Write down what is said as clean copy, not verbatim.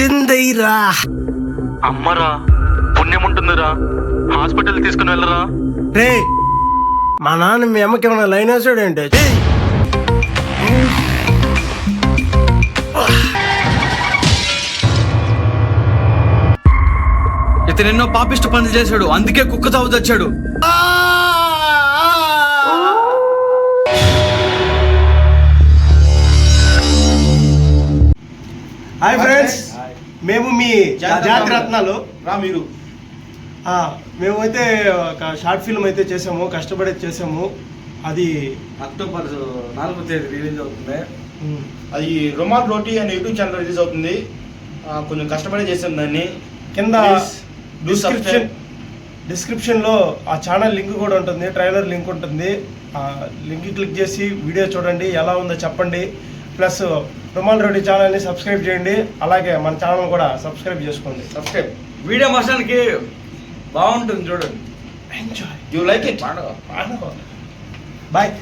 వచ్చిందిరా. అమ్మరా పుణ్యం ఉంటుందిరా, హాస్పిటల్ తీసుకుని వెళ్ళరా. రే మా నాన్న మీ అమ్మకి ఏమన్నా లైన్ వేసాడేంటి? ఇతను ఎన్నో పాపిష్ట పనులు చేశాడు, అందుకే కుక్క చావు తెచ్చాడు. హాయ్ ఫ్రెండ్స్, మేము మీ జాతిరత్నాలు రా మీరు. మేమైతే ఒక షార్ట్ ఫిల్మ్ అయితే చేసాము, కష్టపడి చేసాము. అది అక్టోబర్ 4వ తేదీ రిలీజ్ అవుతుంది. అది రుమాల్ రోటీ అనే యూట్యూబ్ ఛానల్ రిలీజ్ అవుతుంది. కొంచెం కష్టపడి చేసాం దాన్ని. కింద సబ్స్క్రైబ్. డిస్క్రిప్షన్లో ఆ ఛానల్ లింక్ కూడా ఉంటుంది, ట్రైలర్ లింక్ ఉంటుంది. ఆ లింక్ క్లిక్ చేసి వీడియో చూడండి, ఎలా ఉందో చెప్పండి. ప్లస్ రుమాల్ రోటీ ఛానల్ని సబ్స్క్రైబ్ చేయండి, అలాగే మన ఛానల్ కూడా సబ్స్క్రైబ్ చేసుకోండి. సబ్స్క్రైబ్. వీడియో మోసానికి బాగుంటుంది చూడండి. Enjoy. You like it. Bye.